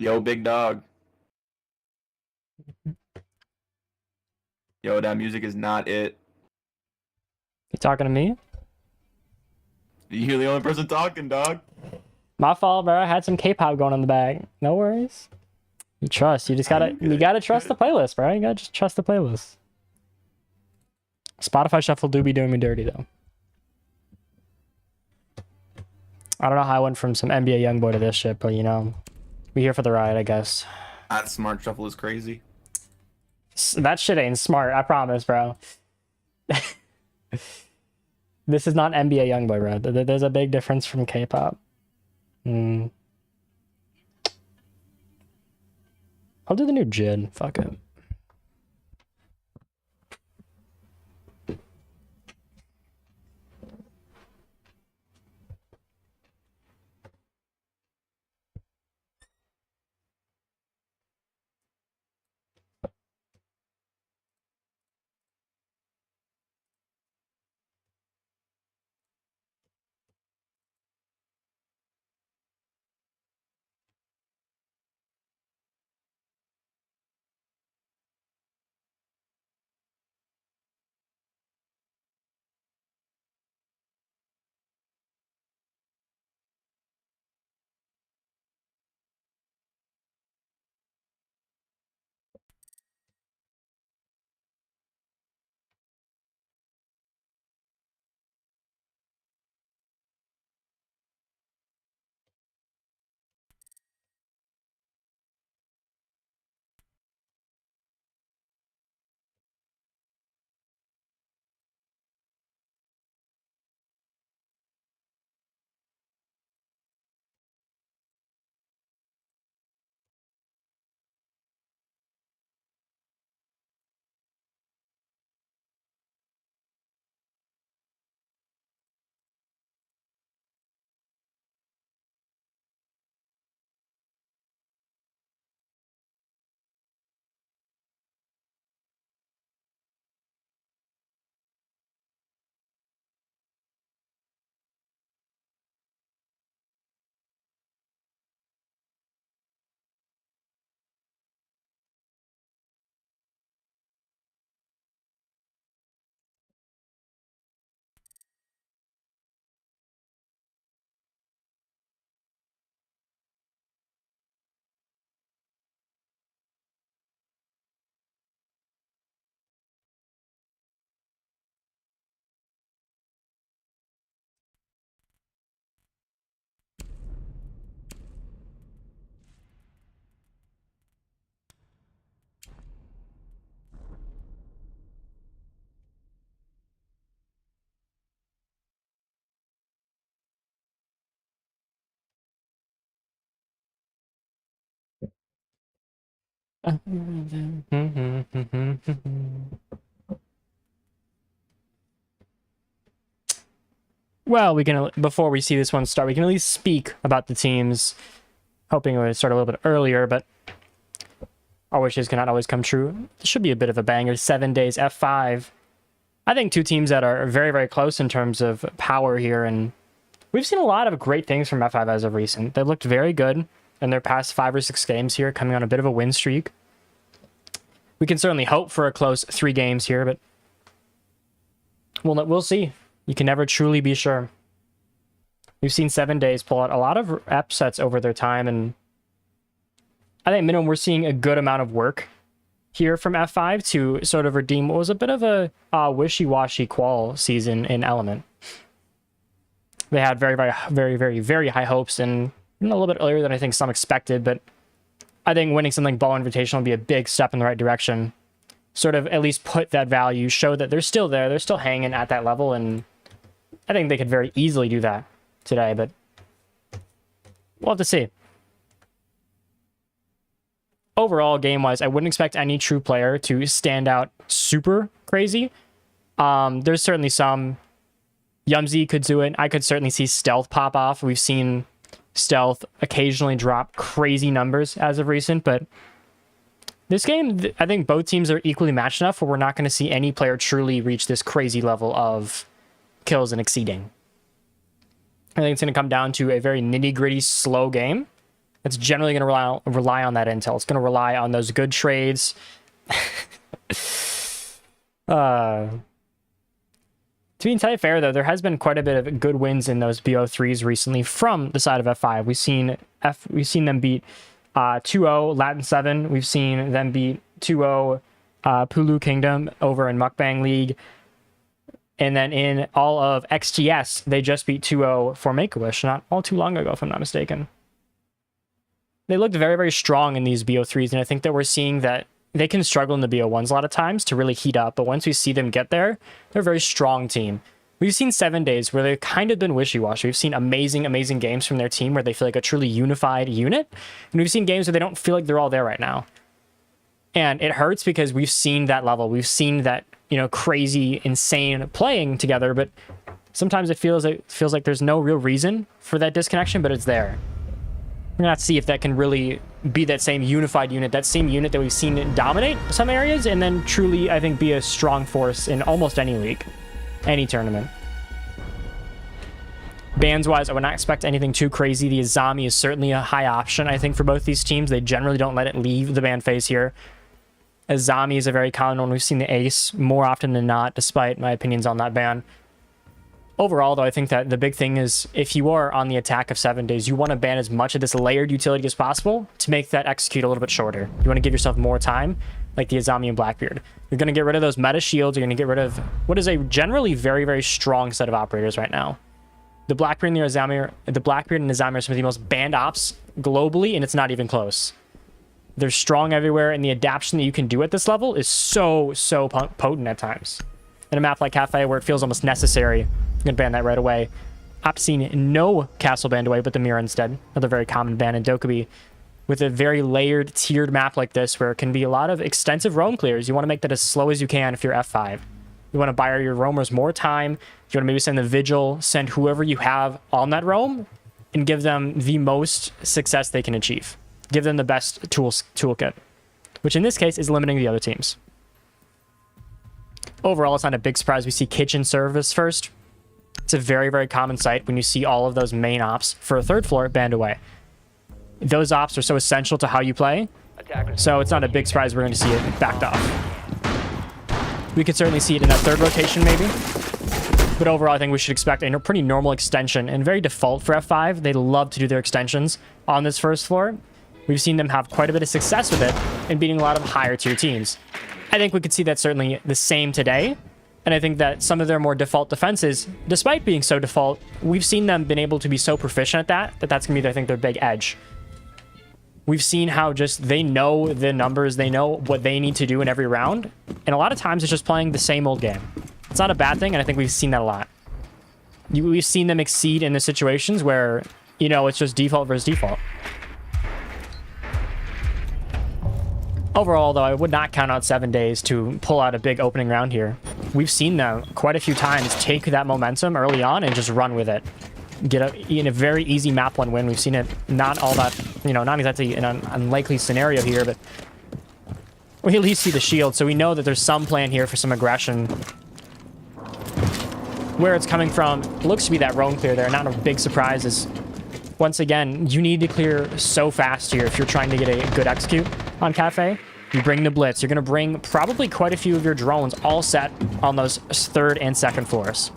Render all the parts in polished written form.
Yo, big dog. Yo, that music is not it. You talking to me? You're the only person talking, dog. My fault, bro. I had some K-pop going in the bag. No worries. You trust. You just gotta. You gotta trust the playlist, bro. You gotta just trust the playlist. Spotify Shuffle do be doing me dirty though. I don't know how I went from some NBA YoungBoy to this shit, but you know, we here for the ride, I guess. That smart shuffle is crazy. That shit ain't smart. I promise, bro. This is not NBA YoungBoy, bro. There's a big difference from K-pop. I'll do the new Jid. Fuck it. Well, we can, before we see this one start, we can at least speak about the teams. Hoping it would start a little bit earlier, but our wishes cannot always come true. This should be a bit of a banger. 7 days F5. I think two teams that are very, very close in terms of power here, and we've seen a lot of great things from F5 as of recent. They've looked very good in their past 5 or 6 games here, coming on a bit of a win streak. We can certainly hope for a close 3 games here, but we'll see. You can never truly be sure. We've seen 7 days pull out a lot of upsets over their time, and I think minimum we're seeing a good amount of work here from F5 to sort of redeem what was a bit of a wishy-washy qual season in Element. They had very, very, very, very, very high hopes, and a little bit earlier than I think some expected, but I think winning something like Ball Invitational would be a big step in the right direction. Sort of at least put that value, show that they're still there, they're still hanging at that level, and I think they could very easily do that today, but we'll have to see. Overall, game-wise, I wouldn't expect any true player to stand out super crazy. There's certainly some. Yumzy could do it. I could certainly see Stealth pop off. We've seen Stealth occasionally drop crazy numbers as of recent, but this game, I think both teams are equally matched enough where we're not going to see any player truly reach this crazy level of kills and exceeding. I think it's going to come down to a very nitty-gritty, slow game It's generally going to rely on that intel. It's going to rely on those good trades. To be entirely fair, though, there has been quite a bit of good wins in those BO3s recently from the side of F5. We've seen them beat 2-0 Latin 7. We've seen them beat 2-0 Pulu Kingdom over in Mukbang League. And then in all of XTS, they just beat 2-0 for Make-A-Wish not all too long ago, if I'm not mistaken. They looked very, very strong in these BO3s, and I think that we're seeing that they can struggle in the BO1s a lot of times to really heat up, but once we see them get there, they're a very strong team. We've seen 7 days where they've kind of been wishy-washy. We've seen amazing, amazing games from their team where they feel like a truly unified unit, and we've seen games where they don't feel like they're all there right now. And it hurts because we've seen that level. We've seen that, you know, crazy, insane playing together, but sometimes it feels like there's no real reason for that disconnection, but it's there. We're going to see if that can really be that same unified unit, that same unit that we've seen dominate some areas, and then truly, I think, be a strong force in almost any league, any tournament. Bans-wise, I would not expect anything too crazy. The Azami is certainly a high option, I think, for both these teams. They generally don't let it leave the ban phase here. Azami is a very common one. We've seen the Ace more often than not, despite my opinions on that ban. Overall, though, I think that the big thing is if you are on the attack of 7 days, you want to ban as much of this layered utility as possible to make that execute a little bit shorter. You want to give yourself more time, like the Azami and Blackbeard. You're going to get rid of those meta shields. You're going to get rid of what is a generally very, very strong set of operators right now. The Blackbeard and the Azami are some of the most banned ops globally, and it's not even close. They're strong everywhere, and the adaptation that you can do at this level is so potent at times. In a map like Cafe, where it feels almost necessary, I'm going to ban that right away. I've seen no castle banned away, but the Mirror instead. Another very common ban in Dokkaebi. With a very layered, tiered map like this, where it can be a lot of extensive roam clears, you want to make that as slow as you can if you're F5. You want to buy your roamers more time. You want to maybe send the Vigil, send whoever you have on that roam, and give them the most success they can achieve. Give them the best toolkit, which in this case is limiting the other teams. Overall, it's not a big surprise we see kitchen service first. It's a very, very common sight when you see all of those main ops for a third floor banned away. Those ops are so essential to how you play, so it's not a big surprise we're going to see it backed off. We could certainly see it in that third rotation maybe, but overall I think we should expect a pretty normal extension and very default for F5. They love to do their extensions on this first floor. We've seen them have quite a bit of success with it in beating a lot of higher tier teams. I think we could see that certainly the same today. And I think that some of their more default defenses, despite being so default, we've seen them been able to be so proficient at that's going to be, I think, their big edge. We've seen how just they know the numbers, they know what they need to do in every round. And a lot of times it's just playing the same old game. It's not a bad thing, and I think we've seen that a lot. We've seen them exceed in the situations where, you know, it's just default versus default. Overall, though, I would not count out 7 days to pull out a big opening round here. We've seen them quite a few times take that momentum early on and just run with it. Get in a very easy map 1 win. We've seen it not all that, you know, not exactly an unlikely scenario here, but we at least see the shield, so we know that there's some plan here for some aggression. Where it's coming from looks to be that roam clear there. Not a big surprise is, once again, you need to clear so fast here if you're trying to get a good execute on Cafe. You bring the Blitz. You're going to bring probably quite a few of your drones all set on those 3rd and 2nd floors.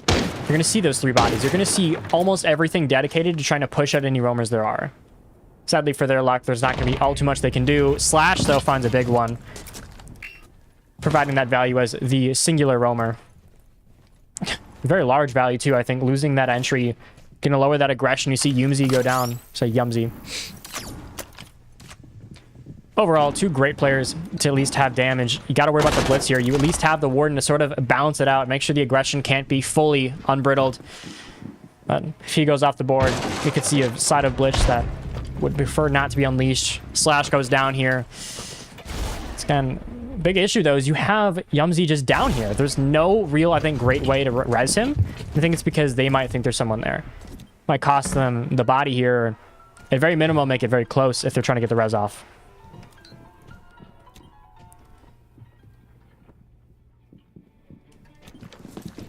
You're going to see those 3 bodies. You're going to see almost everything dedicated to trying to push out any roamers there are. Sadly, for their luck, there's not going to be all too much they can do. Slash, though, finds a big one, providing that value as the singular roamer. Very large value, too, I think. Losing that entry, going to lower that aggression. You see Yumzi go down. Say Yumzi. Overall, 2 great players to at least have damage. You got to worry about the Blitz here. You at least have the Warden to sort of balance it out. Make sure the aggression can't be fully unbridled. But if he goes off the board, we could see a side of Blitz that would prefer not to be unleashed. Slash goes down here. It's kind of big issue, though, is you have Yumzi just down here. There's no real, I think, great way to res him. I think it's because they might think there's someone there. Might cost them the body here. At very minimum, make it very close if they're trying to get the res off.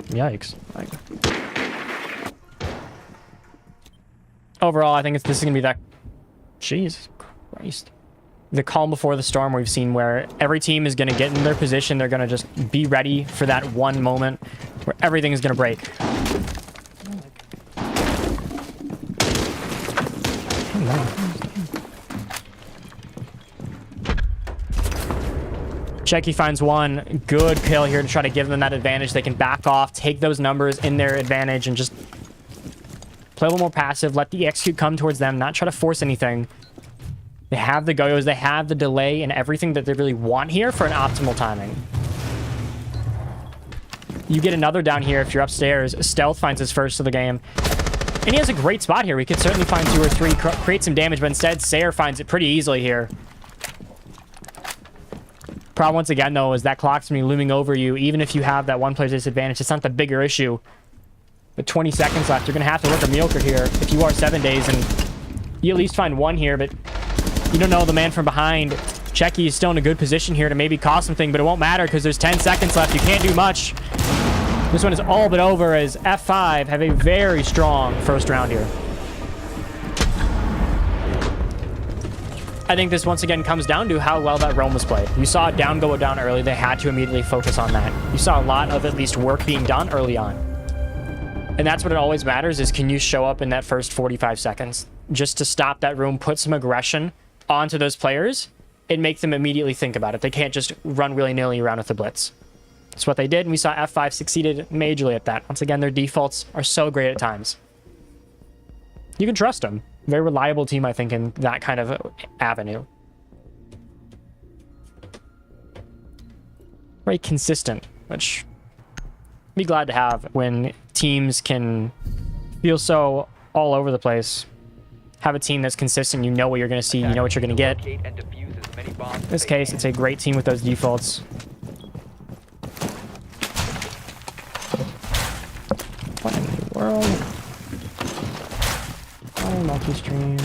Yikes. overall, I think this is going to be that... Jesus Christ. The calm before the storm we've seen, where every team is going to get in their position. They're going to just be ready for that one moment where everything is going to break. Checky finds one. Good kill here to try to give them that advantage. They can back off, take those numbers in their advantage, and just play a little more passive. Let the execute come towards them, not try to force anything. They have the go-yos. They have the delay and everything that they really want here for an optimal timing. You get another down here if you're upstairs. Stealth finds his first of the game. And he has a great spot here. We could certainly find 2 or 3, create some damage, but instead, Sayer finds it pretty easily here. Problem once again, though, is that clock's going to be looming over you. Even if you have that one player disadvantage, it's not the bigger issue. With 20 seconds left, you're going to have to work a mediocre here if you are 7 days, and you at least find one here, but you don't know the man from behind. Checky is still in a good position here to maybe cause something, but it won't matter because there's 10 seconds left. You can't do much. This one is all but over as F5 have a very strong first round here. I think this once again comes down to how well that roam was played. You saw down go down early. They had to immediately focus on that. You saw a lot of at least work being done early on. And that's what it always matters is, can you show up in that first 45 seconds just to stop that room, put some aggression onto those players, and make them immediately think about it. They can't just run willy-nilly around with the blitz. That's what they did, and we saw F5 succeeded majorly at that. Once again, their defaults are so great at times. You can trust them. Very reliable team, I think, in that kind of avenue. Very consistent, which I'd be glad to have when teams can feel so all over the place. Have a team that's consistent. You know what you're going to see. You know what you're going to get. In this case, it's a great team with those defaults. What in the world? Oh, multi-stream.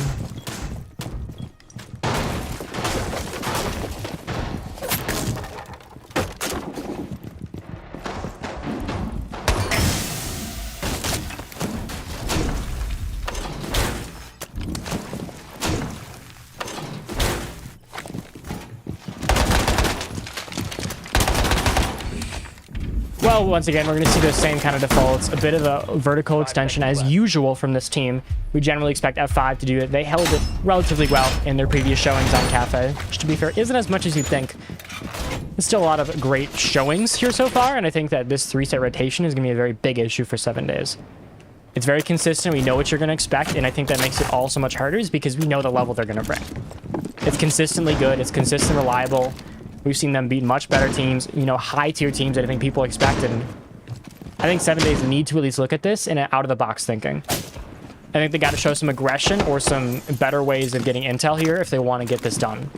Well, once again, we're going to see the same kind of defaults. A bit of a vertical extension as usual from this team. We generally expect F5 to do it. They held it relatively well in their previous showings on Cafe, which, to be fair, isn't as much as you'd think. There's still a lot of great showings here so far, and I think that this 3-set rotation is going to be a very big issue for 7 days. It's very consistent. We know what you're going to expect, and I think that makes it all so much harder is because we know the level they're going to bring. It's consistently good. It's consistent, reliable. We've seen them beat much better teams, you know, high-tier teams that I think people expected. I think 7 days need to at least look at this in an out-of-the-box thinking. I think they got to show some aggression or some better ways of getting intel here if they want to get this done.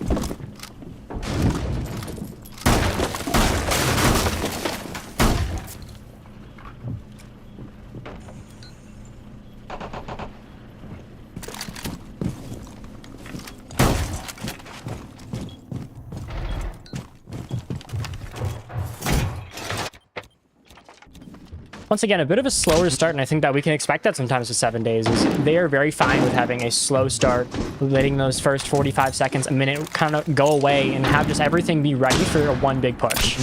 Once again, a bit of a slower start, and I think that we can expect that sometimes with 7 days. Is they are very fine with having a slow start, letting those first 45 seconds, a minute kind of go away and have just everything be ready for a one big push.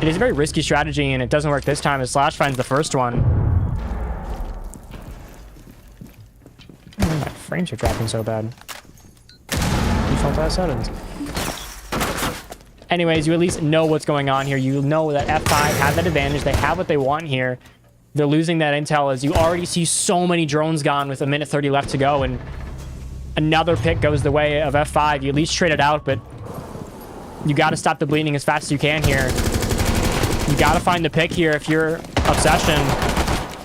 It is a very risky strategy, and it doesn't work this time as Slash finds the first one. My frames are dropping so bad. Default 5 settings. Anyways, you at least know what's going on here. You know that F5 have that advantage. They have what they want here. They're losing that intel as you already see so many drones gone with 1:30 left to go, and another pick goes the way of F5. You at least trade it out, but you got to stop the bleeding as fast as you can here. You got to find the pick here if you're Obsession.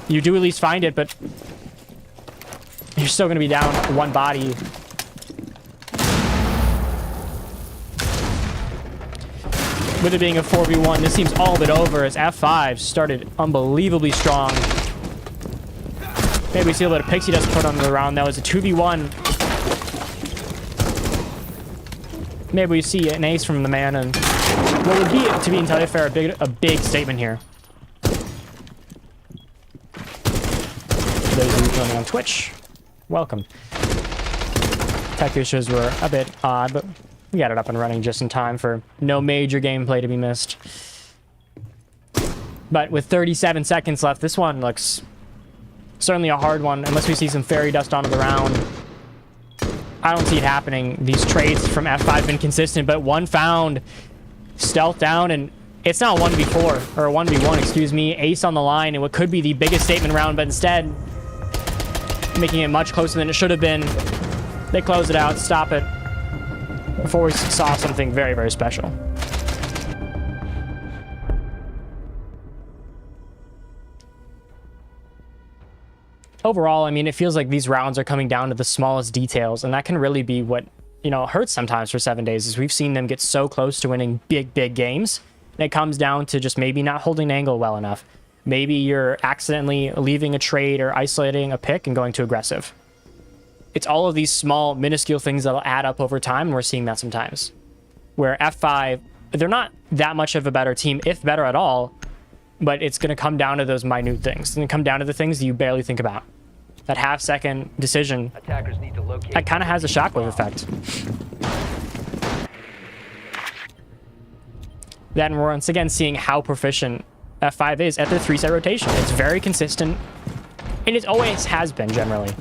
You do at least find it, but you're still going to be down one body. With it being a 4v1, this seems all but over as F5 started unbelievably strong. Maybe we see a little bit of Pixie Dust put on the round. That was a 2v1. Maybe we see an ace from the man, and what would be, to be entirely fair, a big statement here. For those of you joining on Twitch, welcome. Tech issues were a bit odd, but we got it up and running just in time for no major gameplay to be missed. But with 37 seconds left, this one looks certainly a hard one, unless we see some fairy dust onto the round. I don't see it happening. These trades from F5 have been consistent, but one found, stealth down, and it's not a 1v4, or a 1v1, excuse me. Ace on the line, and what could be the biggest statement round, but instead, making it much closer than it should have been. They close it out, stop it, before we saw something very, very special. Overall, I mean, it feels like these rounds are coming down to the smallest details, and that can really be what, you know, hurts sometimes for 7Days, is we've seen them get so close to winning big, big games, and it comes down to just maybe not holding an angle well enough. Maybe you're accidentally leaving a trade or isolating a pick and going too aggressive. It's all of these small, minuscule things that'll add up over time, and we're seeing that sometimes. Where F5, they're not that much of a better team, if better at all, but it's going to come down to those minute things. It's going to come down to the things that you barely think about. That half-second decision, Attackers need to locate that kind of has a shockwave effect. Then we're once again seeing how proficient F5 is at their 3-set rotation. It's very consistent, and it always has been, generally.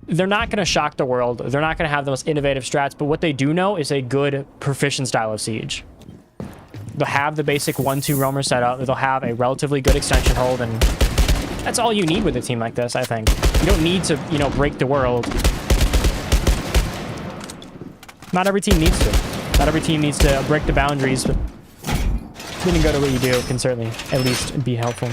They're not going to shock the world. They're not going to have the most innovative strats, but what they do know is a good, proficient style of siege. They'll have the basic 1-2 roamer setup. They'll have a relatively good extension hold, and that's all you need with a team like this, I think. You don't need to, you know, break the world. Not every team needs to. Not every team needs to break the boundaries, but getting good at what you do can certainly at least be helpful.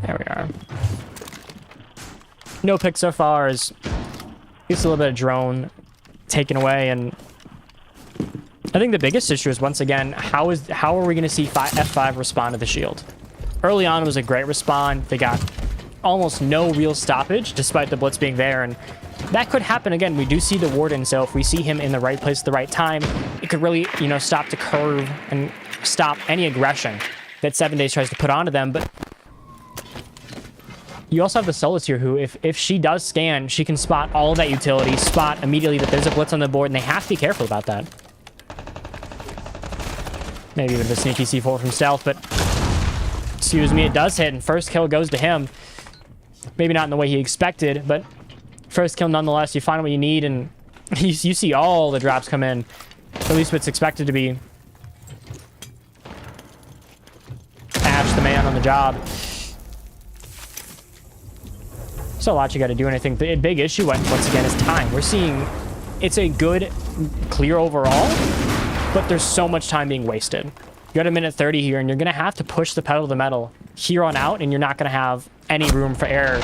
There we are. No pick so far, is just a little bit of drone taken away, and I think the biggest issue is, once again, how are we going to see F5 respond to the shield? Early on, it was a great respond. They got almost no real stoppage, despite the blitz being there, and that could happen again. We do see the Warden, so if we see him in the right place at the right time, it could really, you know, stop the curve and stop any aggression that 7Days tries to put onto them. But you also have the Solus here, who, if she does scan, she can spot all of that utility, spot immediately that there's a blitz on the board, and they have to be careful about that. Maybe with a sneaky C4 from stealth, but excuse me, it does hit, and first kill goes to him. Maybe not in the way he expected, but first kill nonetheless. You find what you need, and you see all the drops come in. At least what's expected to be. Ash, the man on the job. So a lot you got to do, and I think the big issue, once again, is time. We're seeing it's a good, clear overall, but there's so much time being wasted. You're at a minute 30 here, and you're going to have to push the pedal to the metal here on out, and you're not going to have any room for error.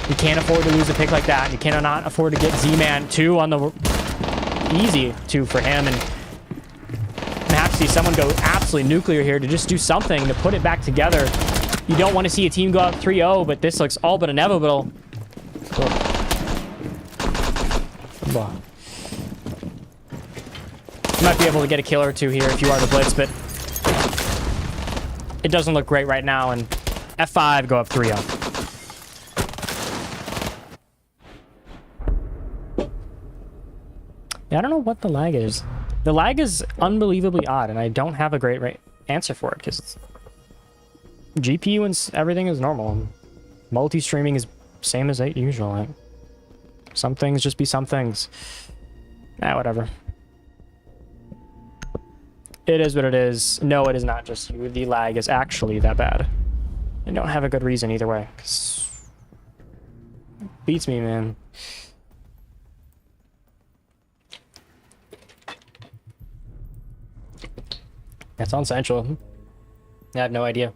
You can't afford to lose a pick like that. You cannot afford to get Z-Man 2 on the easy 2 for him, and have to see someone go absolutely nuclear here to just do something to put it back together. You don't want to see a team go up 3-0, but this looks all but inevitable. You might be able to get a kill or two here if you are the blitz, but it doesn't look great right now, and F5 go up 3-0. Yeah, I don't know what the lag is. The lag is unbelievably odd, and I don't have a great answer for it, because GPU and everything is normal. Multi-streaming is same as usual. Like, some things just be some things. Whatever. It is what it is. No, it is not just you. The lag is actually that bad. I don't have a good reason either way. 'Cause it beats me, man. That's on Central. I have no idea.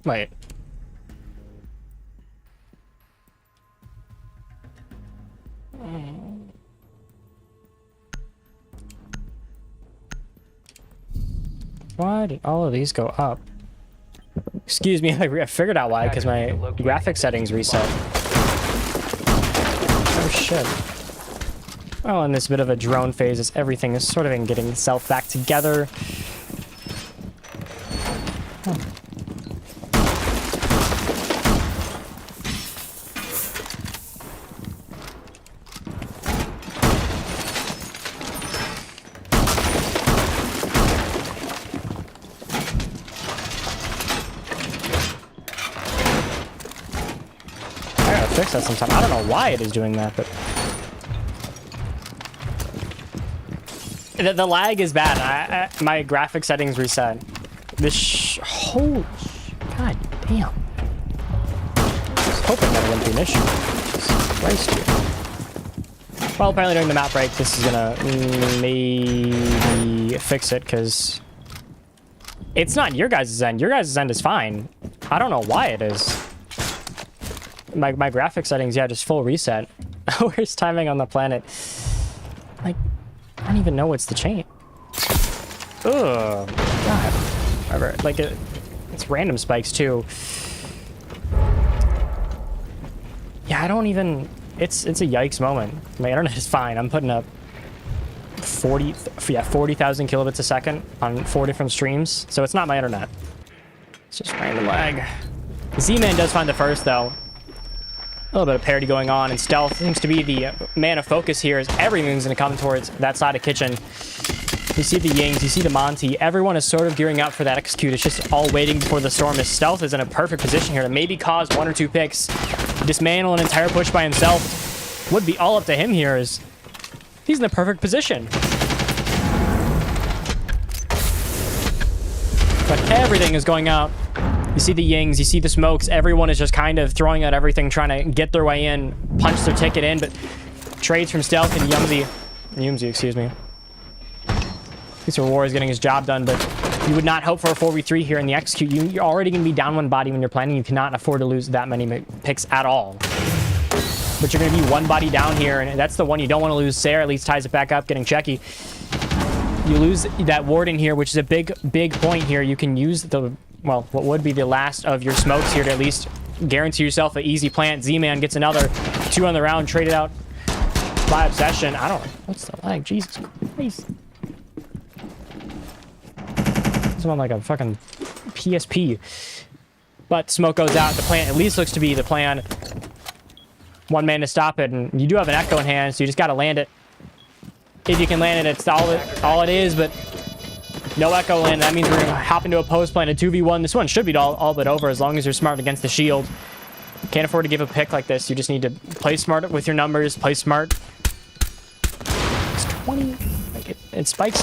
Wait. Why did all of these go up? Excuse me, I figured out why, because my graphic settings reset. Oh shit. Well, in this bit of a drone phase, as everything is sort of getting itself back together. Huh. I gotta fix that sometime. I don't know why it is doing that, but the lag is bad. My graphic settings reset. This holy god damn. I was hoping that wouldn't be an issue. Jesus Christ here. Well, apparently during the map break, this is gonna maybe fix it, because it's not your guys' end. Your guys' end is fine. I don't know why it is. My graphic settings, yeah, just full reset. Worst timing on the planet. Like, I don't even know what's the chain. Ugh, God. Whatever. Like, it's random spikes, too. Yeah, I don't even... It's a yikes moment. My internet is fine. I'm putting up 40,000 kilobits a second on 4 different streams. So it's not my internet. It's just random lag. Z-Man does find the first, though. A little bit of parity going on, and Stealth seems to be the man of focus here, as everyone's going to come towards that side of kitchen. You see the Yings, you see the Monty. Everyone is sort of gearing up for that execute. It's just all waiting before the storm, as Stealth is in a perfect position here to maybe cause 1 or 2 picks. Dismantle an entire push by himself. Would be all up to him here, as he's in the perfect position. But everything is going out. You see the Yings, you see the smokes. Everyone is just kind of throwing out everything, trying to get their way in, punch their ticket in, but trades from Stealth and Yumsy, excuse me. At least War is getting his job done, but you would not hope for a 4v3 here in the execute. You're already going to be down 1 body when you're planning. You cannot afford to lose that many picks at all. But you're going to be 1 body down here, and that's the one you don't want to lose. Sarah at least ties it back up, getting checky. You lose that Warden here, which is a big point here. You can use the... Well, what would be the last of your smokes here to at least guarantee yourself an easy plant. Z-Man gets another 2 on the round, traded out by Obsession. I don't know. What's the lag? Jesus Christ. Someone like a fucking PSP. But smoke goes out. The plant at least looks to be the plan. 1 man to stop it, and you do have an Echo in hand, so you just got to land it. If you can land it, it's all it is, but... No Echo land. That means we're going to hop into a post plant, a 2v1. This one should be all but over as long as you're smart against the shield. Can't afford to give a pick like this. You just need to play smart with your numbers. Play smart. It's 20. Like it spikes in